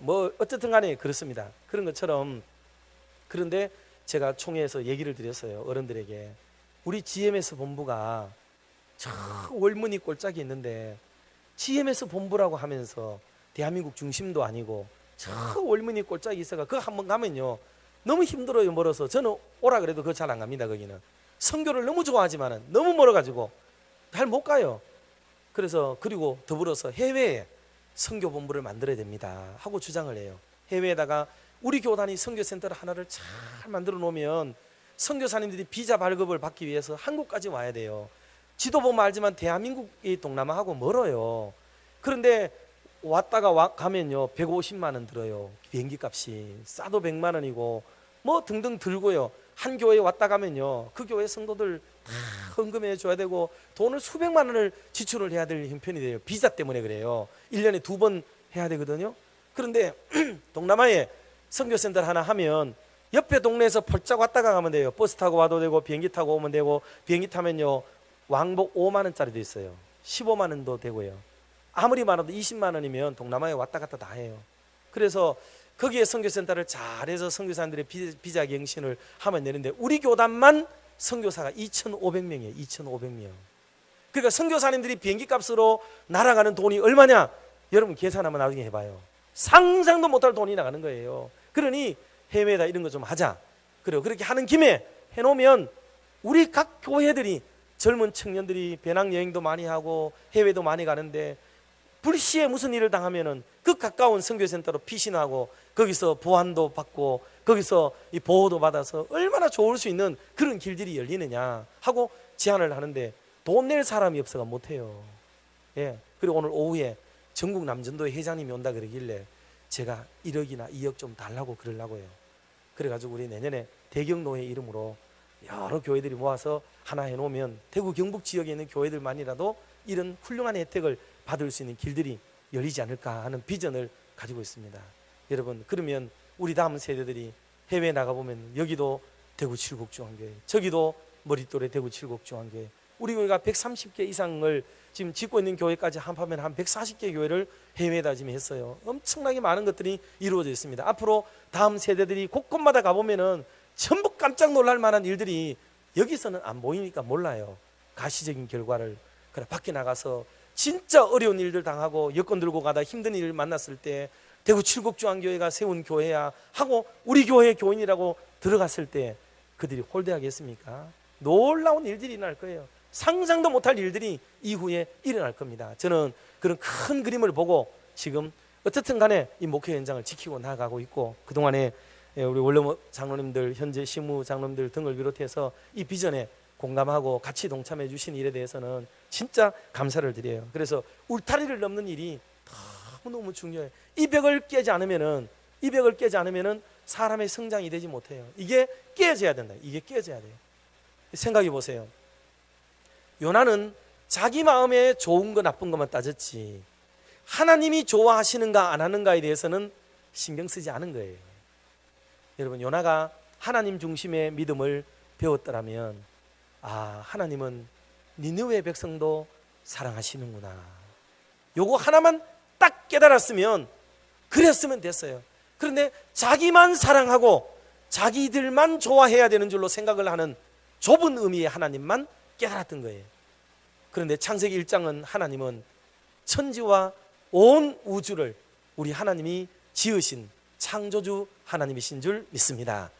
뭐 어쨌든 간에 그렇습니다. 그런 것처럼 그런데 제가 총회에서 얘기를 드렸어요. 어른들에게. 우리 GMS 본부가 저 월문이 꼴짝이 있는데 GMS 본부라고 하면서 대한민국 중심도 아니고 저 월문이 꼴짝이 있어가 그거 한번 가면요 너무 힘들어요. 멀어서 저는 오라 그래도 그거 잘 안 갑니다. 거기는 선교를 너무 좋아하지만은 너무 멀어가지고 잘 못 가요. 그래서 그리고 더불어서 해외에 선교 본부를 만들어야 됩니다 하고 주장을 해요. 해외에다가 우리 교단이 선교센터를 하나를 잘 만들어 놓으면 선교사님들이 비자 발급을 받기 위해서 한국까지 와야 돼요. 지도 보면 알지만 대한민국이 동남아하고 멀어요. 그런데 왔다가 가면요 150만 원 들어요. 비행기 값이 싸도 100만 원이고 뭐 등등 들고요. 한 교회에 왔다 가면요 그 교회 성도들 다 헌금해 줘야 되고 돈을 수백만 원을 지출을 해야 될 형편이 돼요. 비자 때문에 그래요. 1년에 2번 해야 되거든요. 그런데 동남아에 선교센터를 하나 하면 옆에 동네에서 펄짝 왔다가 가면 돼요. 버스 타고 와도 되고 비행기 타고 오면 되고 비행기 타면요 왕복 5만 원짜리도 있어요. 15만 원도 되고요. 아무리 많아도 20만 원이면 동남아에 왔다 갔다 다 해요. 그래서 거기에 선교센터를 잘해서 선교사님들의 비자 갱신을 하면 되는데 우리 교단만 선교사가 2,500명이에요. 2,500명. 그러니까 선교사님들이 비행기 값으로 날아가는 돈이 얼마냐? 여러분 계산 한번 나중에 해봐요. 상상도 못할 돈이 나가는 거예요. 그러니 해외에다 이런 거 좀 하자. 그리고 그렇게 하는 김에 해놓으면 우리 각 교회들이 젊은 청년들이 배낭여행도 많이 하고 해외도 많이 가는데 불시에 무슨 일을 당하면은 그 가까운 선교센터로 피신하고 거기서 보안도 받고 거기서 이 보호도 받아서 얼마나 좋을 수 있는 그런 길들이 열리느냐 하고 제안을 하는데 돈 낼 사람이 없어가 못해요. 예. 그리고 오늘 오후에 전국 남전도회 회장님이 온다 그러길래 제가 1억이나 2억 좀 달라고 그러려고요. 그래가지고 우리 내년에 대경노회 이름으로 여러 교회들이 모아서 하나 해놓으면 대구 경북 지역에 있는 교회들만이라도 이런 훌륭한 혜택을 받을 수 있는 길들이 열리지 않을까 하는 비전을 가지고 있습니다. 여러분 그러면 우리 다음 세대들이 해외에 나가보면 여기도 대구 칠곡중앙교회, 저기도 머릿돌에 대구 칠곡중앙교회, 우리 교회가 130개 이상을 지금 짓고 있는 교회까지 합하면 한 140개 교회를 해외에다 지금 했어요. 엄청나게 많은 것들이 이루어져 있습니다. 앞으로 다음 세대들이 곳곳마다 가보면은 전부 깜짝 놀랄 만한 일들이 여기서는 안 보이니까 몰라요. 가시적인 결과를. 그래 밖에 나가서 진짜 어려운 일들 당하고 여권 들고 가다 힘든 일을 만났을 때 대구 칠곡중앙교회가 세운 교회야 하고 우리 교회 교인이라고 들어갔을 때 그들이 홀대하겠습니까? 놀라운 일들이 일어날 거예요. 상상도 못할 일들이 이후에 일어날 겁니다. 저는 그런 큰 그림을 보고 지금 어쨌든 간에 이 목회 현장을 지키고 나아가고 있고 그동안에 우리 원로 장로님들, 현재 시무 장로님들 등을 비롯해서 이 비전에 공감하고 같이 동참해 주신 일에 대해서는 진짜 감사를 드려요. 그래서 울타리를 넘는 일이 너무너무 중요해요. 이 벽을 깨지 않으면은 사람의 성장이 되지 못해요. 이게 깨져야 된다. 이게 깨져야 돼요. 생각해 보세요. 요나는 자기 마음에 좋은 거 나쁜 것만 따졌지 하나님이 좋아하시는가 안 하는가에 대해서는 신경 쓰지 않은 거예요. 여러분 요나가 하나님 중심의 믿음을 배웠더라면 하나님은 니느웨 백성도 사랑하시는구나. 요거 하나만 딱 깨달았으면 그랬으면 됐어요. 그런데 자기만 사랑하고 자기들만 좋아해야 되는 줄로 생각을 하는 좁은 의미의 하나님만 깨달았던 거예요. 그런데 창세기 1장은 하나님은 천지와 온 우주를 우리 하나님이 지으신 창조주 하나님이신 줄 믿습니다.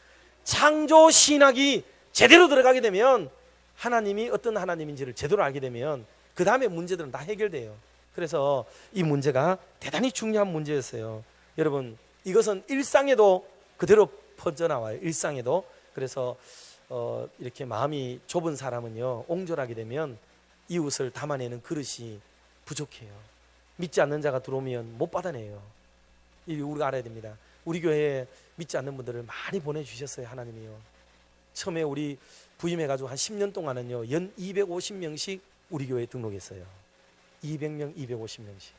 창조 신학이 제대로 들어가게 되면 하나님이 어떤 하나님인지를 제대로 알게 되면 그 다음에 문제들은 다 해결돼요. 그래서 이 문제가 대단히 중요한 문제였어요. 여러분 이것은 일상에도 그대로 퍼져나와요. 일상에도. 그래서 이렇게 마음이 좁은 사람은요, 옹졸하게 되면 이웃을 담아내는 그릇이 부족해요. 믿지 않는 자가 들어오면 못 받아내요. 이 우리가 알아야 됩니다. 우리 교회에 믿지 않는 분들을 많이 보내주셨어요, 하나님이요. 처음에 우리 부임해가지고 한 10년 동안은요, 연 250명씩 우리 교회에 등록했어요. 200명, 250명씩.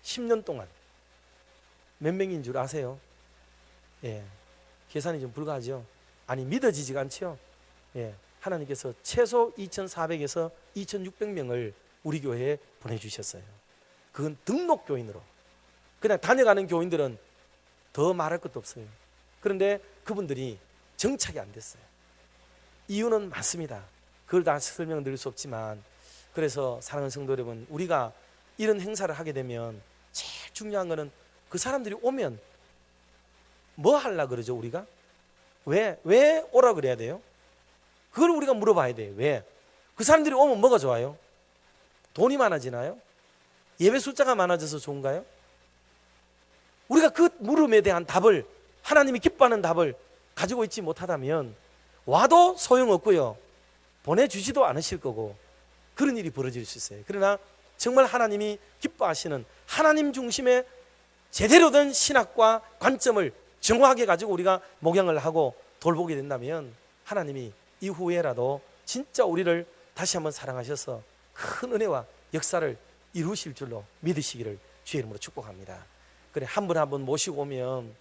10년 동안. 몇 명인 줄 아세요? 예, 계산이 좀 불가하죠. 아니, 믿어지지가 않죠. 예, 하나님께서 최소 2,400에서 2,600명을 우리 교회에 보내주셨어요. 그건 등록 교인으로. 그냥 다녀가는 교인들은 더 말할 것도 없어요. 그런데 그분들이 정착이 안 됐어요. 이유는 많습니다. 그걸 다 설명드릴 수 없지만, 그래서 사랑하는 성도 여러분, 우리가 이런 행사를 하게 되면 제일 중요한 거는 그 사람들이 오면 뭐 하려고 그러죠, 우리가? 왜 오라 그래야 돼요? 그걸 우리가 물어봐야 돼요. 왜? 그 사람들이 오면 뭐가 좋아요? 돈이 많아지나요? 예배 숫자가 많아져서 좋은가요? 우리가 그 물음에 대한 답을, 하나님이 기뻐하는 답을 가지고 있지 못하다면 와도 소용없고요, 보내주지도 않으실 거고, 그런 일이 벌어질 수 있어요. 그러나 정말 하나님이 기뻐하시는 하나님 중심의 제대로 된 신학과 관점을 정확하게 가지고 우리가 목양을 하고 돌보게 된다면 하나님이 이후에라도 진짜 우리를 다시 한번 사랑하셔서 큰 은혜와 역사를 이루실 줄로 믿으시기를 주의 이름으로 축복합니다. 그래, 한 분 한 분 모시고 오면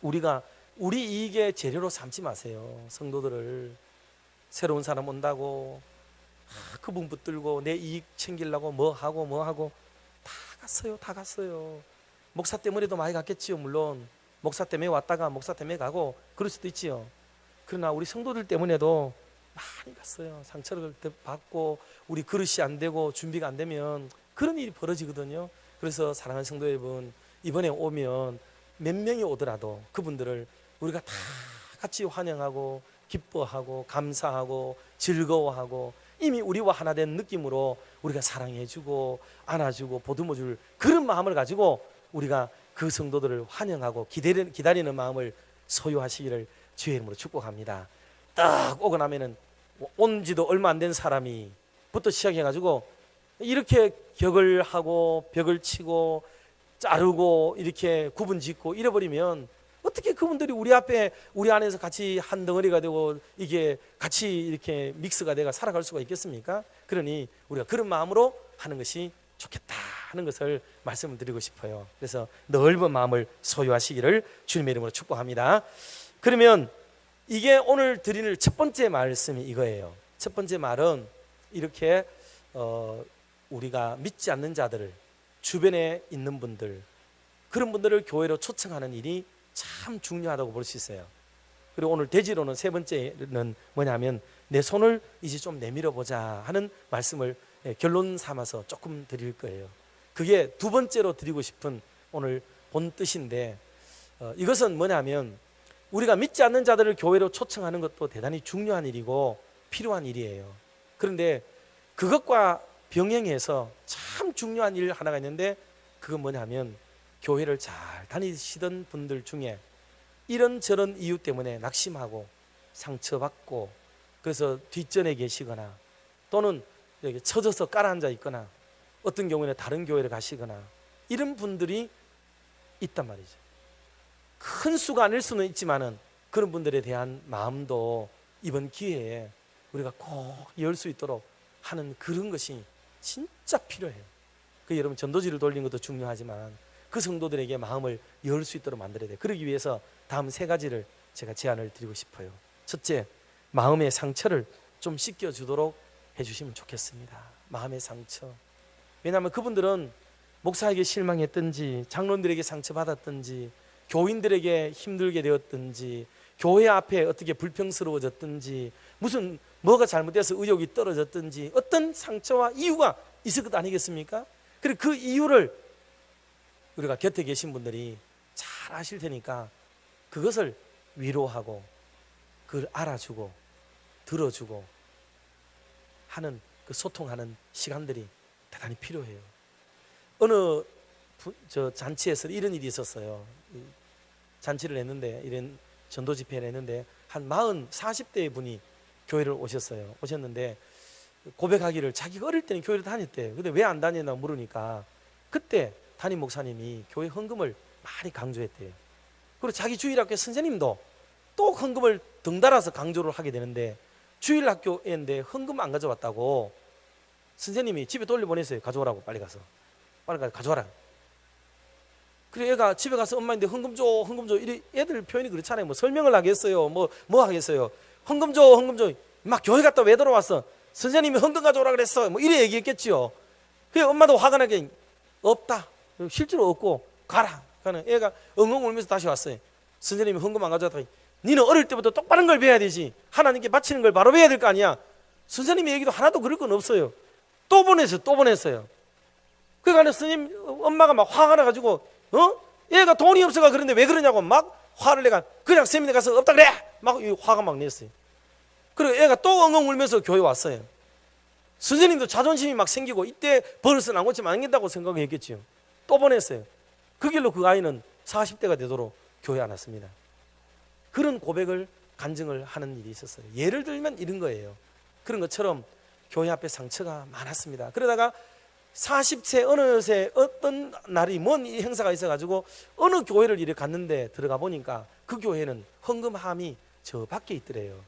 우리가 우리 이익의 재료로 삼지 마세요. 성도들을 새로운 사람 온다고 그분 붙들고 내 이익 챙기려고 뭐 하고 다 갔어요. 목사 때문에도 많이 갔겠지요. 물론 목사 때문에 왔다가 목사 때문에 가고 그럴 수도 있지요. 그러나 우리 성도들 때문에도 많이 갔어요. 상처를 받고 우리 그릇이 안 되고 준비가 안 되면 그런 일이 벌어지거든요. 그래서 사랑하는 성도 여러분, 이번에 오면 몇 명이 오더라도 그분들을 우리가 다 같이 환영하고 기뻐하고 감사하고 즐거워하고 이미 우리와 하나 된 느낌으로 우리가 사랑해주고 안아주고 보듬어줄 그런 마음을 가지고 우리가 그 성도들을 환영하고 기다리는 마음을 소유하시기를 주의 이름으로 축복합니다. 딱 오고 나면은 온 지도 얼마 안 된 사람이 부터 시작해가지고 이렇게 격을 하고 벽을 치고 자르고 이렇게 구분 짓고 이래버리면 어떻게 그분들이 우리 앞에 우리 안에서 같이 한 덩어리가 되고 이게 같이 이렇게 믹스가 돼가 살아갈 수가 있겠습니까? 그러니 우리가 그런 마음으로 하는 것이 좋겠다 하는 것을 말씀을 드리고 싶어요. 그래서 넓은 마음을 소유하시기를 주님의 이름으로 축복합니다. 그러면 이게 오늘 드리는 첫 번째 말씀이 이거예요. 첫 번째 말은 이렇게 우리가 믿지 않는 자들을, 주변에 있는 분들, 그런 분들을 교회로 초청하는 일이 참 중요하다고 볼 수 있어요. 그리고 오늘 대지로는 세 번째는 뭐냐면 내 손을 이제 좀 내밀어 보자 하는 말씀을 결론 삼아서 조금 드릴 거예요. 그게 두 번째로 드리고 싶은 오늘 본 뜻인데, 이것은 뭐냐면 우리가 믿지 않는 자들을 교회로 초청하는 것도 대단히 중요한 일이고 필요한 일이에요. 그런데 그것과 병행해서 참 중요한 일 하나가 있는데, 그건 뭐냐면 교회를 잘 다니시던 분들 중에 이런저런 이유 때문에 낙심하고 상처받고 그래서 뒷전에 계시거나 또는 여기 처져서 깔아앉아 있거나 어떤 경우에는 다른 교회를 가시거나 이런 분들이 있단 말이죠. 큰 수가 아닐 수는 있지만은 그런 분들에 대한 마음도 이번 기회에 우리가 꼭 열 수 있도록 하는 그런 것이 진짜 필요해요. 그 여러분 전도지를 돌리는 것도 중요하지만 그 성도들에게 마음을 열 수 있도록 만들어야 돼요. 그러기 위해서 다음 세 가지를 제가 제안을 드리고 싶어요. 첫째, 마음의 상처를 좀 씻겨주도록 해주시면 좋겠습니다. 마음의 상처. 왜냐하면 그분들은 목사에게 실망했든지 장로들에게 상처받았든지 교인들에게 힘들게 되었든지 교회 앞에 어떻게 불평스러워졌든지 무슨 뭐가 잘못돼서 의욕이 떨어졌든지 어떤 상처와 이유가 있을 것 아니겠습니까? 그리고 그 이유를 우리가 곁에 계신 분들이 잘 아실 테니까 그것을 위로하고 그걸 알아주고 들어주고 하는 그 소통하는 시간들이 대단히 필요해요. 어느 잔치에서 이런 일이 있었어요. 잔치를 했는데, 이런 전도 집회를 했는데 한 40대 분이 교회를 오셨는데 고백하기를 자기가 어릴 때는 교회를 다녔대요. 근데 왜 안 다녔나 물으니까 그때 담임 목사님이 교회 헌금을 많이 강조했대요. 그리고 자기 주일학교 선생님도 또 헌금을 덩달아서 강조를 하게 되는데, 주일학교인데 헌금 안 가져왔다고 선생님이 집에 돌려보냈어요. 가져오라고, 빨리 가서 가져와라. 그래 애가 집에 가서 엄마인데 헌금 줘 이래. 애들 표현이 그렇잖아요. 뭐 설명을 하겠어요, 뭐 하겠어요. 헌금 줘 막 교회 갔다 왜 돌아왔어? 선생님이 헌금 가져오라 그랬어, 뭐 이래 얘기했겠지요. 그래 엄마도 화가 나게 없다, 실제로 없고 가라. 그러니까 애가 엉엉 울면서 다시 왔어요. 선생님이 헌금 안 가져왔다. 니는 어릴 때부터 똑바른 걸 배워야 되지, 하나님께 바치는 걸 바로 배워야 될 거 아니야. 선생님의 얘기도 하나도 그럴 건 없어요. 또 보냈어요. 그러니까 스님 엄마가 막 화가 나가지고 얘가 돈이 없어가 그런데 왜 그러냐고 막 화를 내가 그냥 세미나 가서 없다 그래 막 화가 막 냈어요. 그리고 애가 또 엉엉 울면서 교회 왔어요. 선생님도 자존심이 막 생기고 이때 버릇은 안 고치면 안 된다고 생각했겠지요. 또 보냈어요. 그 길로 그 아이는 40대가 되도록 교회 안 왔습니다. 그런 고백을 간증을 하는 일이 있었어요. 예를 들면 이런 거예요. 그런 것처럼 교회 앞에 상처가 많았습니다. 그러다가 40세 어느새 어떤 날이 먼 행사가 있어가지고 어느 교회를 이렇게 갔는데 들어가 보니까 그 교회는 헌금함이 저 밖에 있더래요.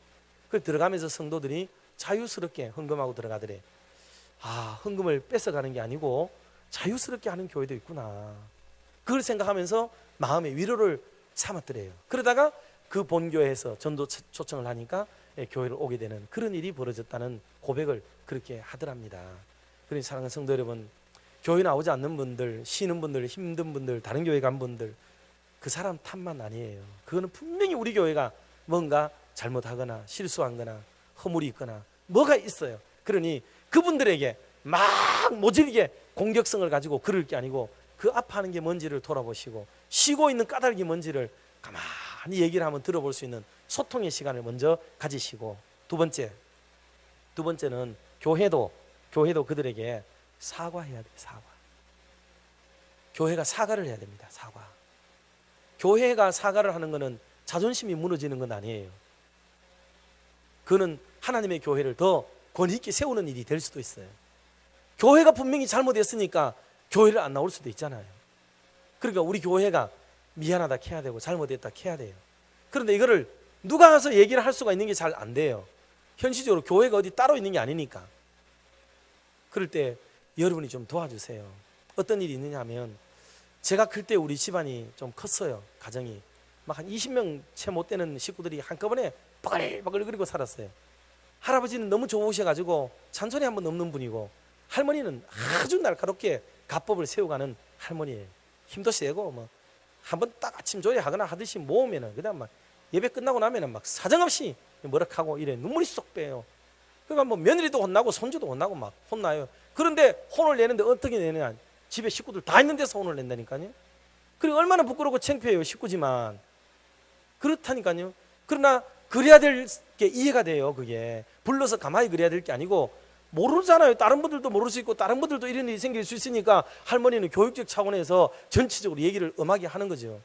그 들어가면서 성도들이 자유스럽게 헌금하고 들어가더래. 아, 헌금을 뺏어가는 게 아니고 자유스럽게 하는 교회도 있구나. 그걸 생각하면서 마음의 위로를 삼았더래요. 그러다가 그 본교회에서 전도 초청을 하니까 교회를 오게 되는 그런 일이 벌어졌다는 고백을 그렇게 하더랍니다. 그러니 사랑하는 성도 여러분, 교회 나오지 않는 분들, 쉬는 분들, 힘든 분들, 다른 교회 간 분들, 그 사람 탓만 아니에요. 그거는 분명히 우리 교회가 뭔가 잘못하거나 실수한 거나 허물이 있거나 뭐가 있어요. 그러니 그분들에게 막 모질게 공격성을 가지고 그럴 게 아니고 그 아파하는 게 뭔지를 돌아보시고 쉬고 있는 까닭이 뭔지를 가만히 얘기를 한번 들어볼 수 있는 소통의 시간을 먼저 가지시고, 두 번째는 교회도 그들에게 사과해야 돼요. 교회가 사과를 해야 됩니다. 교회가 사과를 하는 것은 자존심이 무너지는 건 아니에요. 그는 하나님의 교회를 더 권위 있게 세우는 일이 될 수도 있어요. 교회가 분명히 잘못했으니까 교회를 안 나올 수도 있잖아요. 그러니까 우리 교회가 미안하다 해야 되고 잘못했다 해야 돼요. 그런데 이거를 누가 가서 얘기를 할 수가 있는 게 잘 안 돼요. 현실적으로 교회가 어디 따로 있는 게 아니니까. 그럴 때 여러분이 좀 도와주세요. 어떤 일이 있느냐 하면, 제가 클 때 우리 집안이 좀 컸어요. 가정이 막 한 20명 채 못 되는 식구들이 한꺼번에 바글바글거리고 살았어요. 할아버지는 너무 좋으셔가지고 잔소리 한번 넘는 분이고, 할머니는 아주 날카롭게 가법을 세워가는 할머니예요. 힘도 세고 뭐 한번 딱 아침 조회하거나 하듯이 모으면은 그다음 막 예배 끝나고 나면은 막 사정없이 뭐락하고 이래 눈물이 쏙 빼요. 그러니까 뭐 며느리도 혼나고 손주도 혼나고 막 혼나요. 그런데 혼을 내는데 어떻게 내느냐? 집에 식구들 다 있는 데서 혼을 낸다니까요. 그리고 얼마나 부끄럽고 창피해요. 식구지만. 그렇다니까요. 그러나 그래야 될 게 이해가 돼요. 그게 불러서 가만히 그래야 될 게 아니고, 모르잖아요. 다른 분들도 모를 수 있고 다른 분들도 이런 일이 생길 수 있으니까 할머니는 교육적 차원에서 전체적으로 얘기를 엄하게 하는 거죠.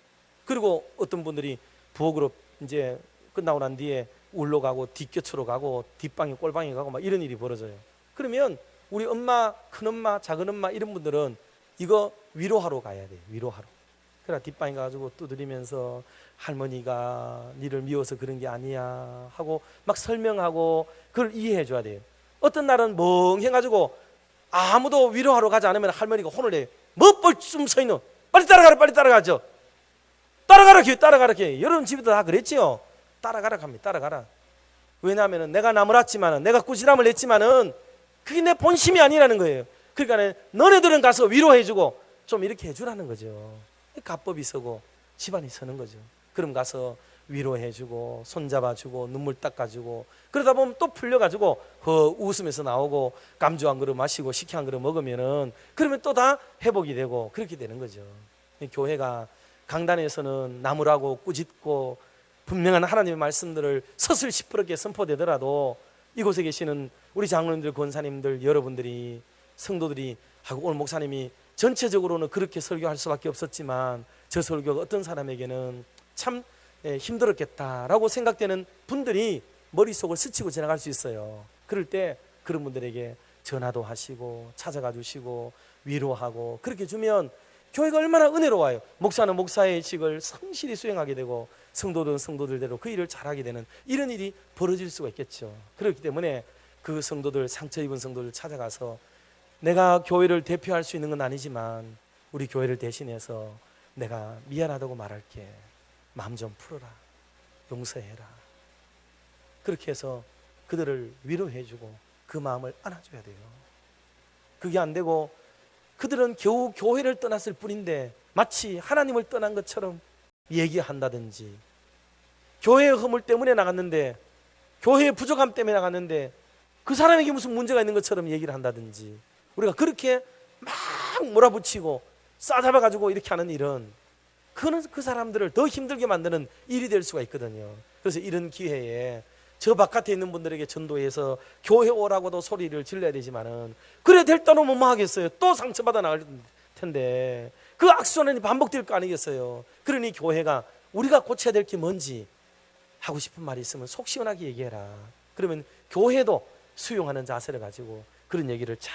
그리고 어떤 분들이 부엌으로 이제 끝나고 난 뒤에 울러 가고 뒷교초로 가고 뒷방에 꼴방에 가고 막 이런 일이 벌어져요. 그러면 우리 엄마, 큰엄마, 작은엄마 이런 분들은 이거 위로하러 가야 돼요. 위로하러. 그러나 뒷방에 가가지고 두드리면서 할머니가 니를 미워서 그런 게 아니야 하고 막 설명하고 그걸 이해해 줘야 돼요. 어떤 날은 멍해가지고 아무도 위로하러 가지 않으면 할머니가 혼을 내요. 뭐 뻘쭘 서 있노? 빨리 따라가라, 빨리 따라가죠. 따라가라 여러분 집에도 다 그랬지요. 따라가라 합니다. 따라가라. 왜냐하면 내가 나무랐지만은, 내가 꾸지람을 했지만은 그게 내 본심이 아니라는 거예요. 그러니까 너네들은 가서 위로해주고 좀 이렇게 해주라는 거죠. 가법이 서고 집안이 서는 거죠. 그럼 가서 위로해주고 손잡아주고 눈물 닦아주고, 그러다 보면 또 풀려가지고 웃으면서 나오고 감주 한 그릇 마시고 식혜 한 그릇 먹으면은 그러면 또 다 회복이 되고 그렇게 되는 거죠. 교회가 강단에서는 나무라고 꾸짖고 분명한 하나님의 말씀들을 서슬 시퍼렇게 선포되더라도 이곳에 계시는 우리 장로님들, 권사님들, 여러분들이, 성도들이 하고 오늘 목사님이 전체적으로는 그렇게 설교할 수밖에 없었지만 저 설교가 어떤 사람에게는 참 힘들었겠다라고 생각되는 분들이 머릿속을 스치고 지나갈 수 있어요. 그럴 때 그런 분들에게 전화도 하시고 찾아가 주시고 위로하고 그렇게 주면 교회가 얼마나 은혜로워요. 목사는 목사의 직을 성실히 수행하게 되고 성도들은 성도들대로 그 일을 잘하게 되는 이런 일이 벌어질 수가 있겠죠. 그렇기 때문에 그 성도들, 상처 입은 성도들 찾아가서 내가 교회를 대표할 수 있는 건 아니지만 우리 교회를 대신해서 내가 미안하다고 말할게. 마음 좀 풀어라. 용서해라. 그렇게 해서 그들을 위로해주고 그 마음을 안아줘야 돼요. 그게 안 되고 그들은 겨우 교회를 떠났을 뿐인데 마치 하나님을 떠난 것처럼 얘기한다든지, 교회의 허물 때문에 나갔는데, 교회의 부족함 때문에 나갔는데 그 사람에게 무슨 문제가 있는 것처럼 얘기를 한다든지, 우리가 그렇게 막 몰아붙이고 싸잡아가지고 이렇게 하는 일은 그는 그 사람들을 더 힘들게 만드는 일이 될 수가 있거든요. 그래서 이런 기회에 저 바깥에 있는 분들에게 전도해서 교회 오라고도 소리를 질러야 되지만은 그래 될 따놓으면 뭐 하겠어요. 또 상처받아 나갈 텐데 그 악순환이 반복될 거 아니겠어요. 그러니 교회가 우리가 고쳐야 될 게 뭔지 하고 싶은 말이 있으면 속 시원하게 얘기해라. 그러면 교회도 수용하는 자세를 가지고 그런 얘기를 잘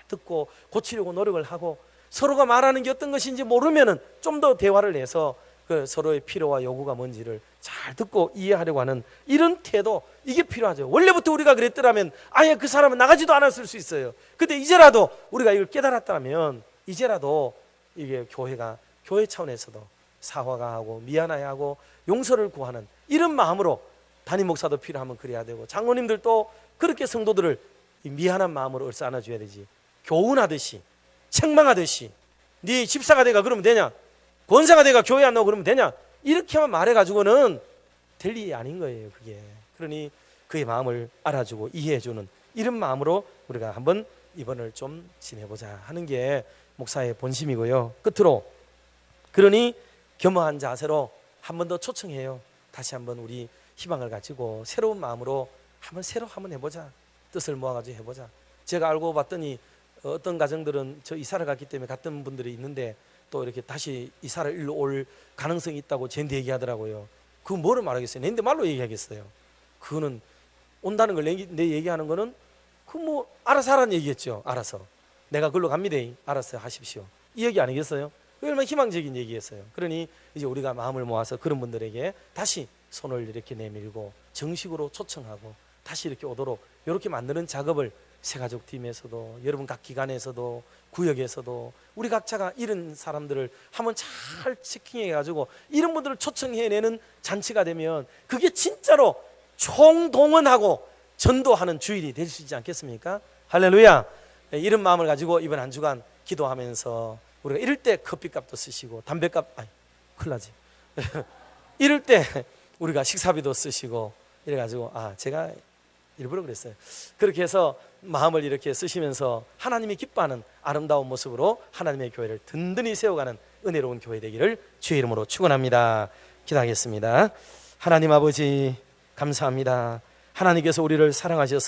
듣고 고치려고 노력을 하고, 서로가 말하는 게 어떤 것인지 모르면은 좀 더 대화를 해서 그 서로의 필요와 요구가 뭔지를 잘 듣고 이해하려고 하는 이런 태도, 이게 필요하죠. 원래부터 우리가 그랬더라면 아예 그 사람은 나가지도 않았을 수 있어요. 근데 이제라도 우리가 이걸 깨달았다면 이제라도 이게 교회가 교회 차원에서도 사과가 하고 미안해하고 용서를 구하는 이런 마음으로, 담임 목사도 필요하면 그래야 되고 장로님들도 그렇게 성도들을 미안한 마음으로 얼싸 안아줘야 되지. 교훈하듯이 책망하듯이 네 집사가 돼가 그러면 되냐, 권사가 돼가 교회 안 나오고 그러면 되냐, 이렇게만 말해가지고는 될 일이 아닌 거예요. 그게. 그러니 그의 마음을 알아주고 이해해주는 이런 마음으로 우리가 한번 이번을 좀 지내보자 하는 게 목사의 본심이고요. 끝으로, 그러니 겸허한 자세로 한 번 더 초청해요. 다시 한번 우리 희망을 가지고 새로운 마음으로 한번 해보자. 뜻을 모아가지고 해보자. 제가 알고 봤더니 어떤 가정들은 저 이사를 갔기 때문에 갔던 분들이 있는데 또 이렇게 다시 이사를 일로 올 가능성이 있다고 저한테 얘기하더라고요. 그거 뭐를 말하겠어요? 내인데 말로 얘기하겠어요. 그거는 온다는 걸 내 얘기하는 거는 그 뭐 알아서 하라는 얘기겠죠. 알아서 내가 글로 갑니다. 알아서 하십시오. 이 얘기 아니겠어요? 얼마나 희망적인 얘기겠어요. 그러니 이제 우리가 마음을 모아서 그런 분들에게 다시 손을 이렇게 내밀고 정식으로 초청하고 다시 이렇게 오도록 이렇게 만드는 작업을 새가족 팀에서도, 여러분 각 기관에서도, 구역에서도 우리 각자가 이런 사람들을 한번 잘 체킹해가지고 이런 분들을 초청해내는 잔치가 되면 그게 진짜로 총동원하고 전도하는 주일이 될 수 있지 않겠습니까? 할렐루야. 이런 마음을 가지고 이번 한 주간 기도하면서 우리가 이럴 때 커피값도 쓰시고 담배값, 큰일 나지. 이럴 때 우리가 식사비도 쓰시고 이래가지고 제가 일부러 그랬어요. 그렇게 해서 마음을 이렇게 쓰시면서 하나님이 기뻐하는 아름다운 모습으로 하나님의 교회를 든든히 세워가는 은혜로운 교회 되기를 주의 이름으로 축원합니다. 기도하겠습니다. 하나님 아버지 감사합니다. 하나님께서 우리를 사랑하셔서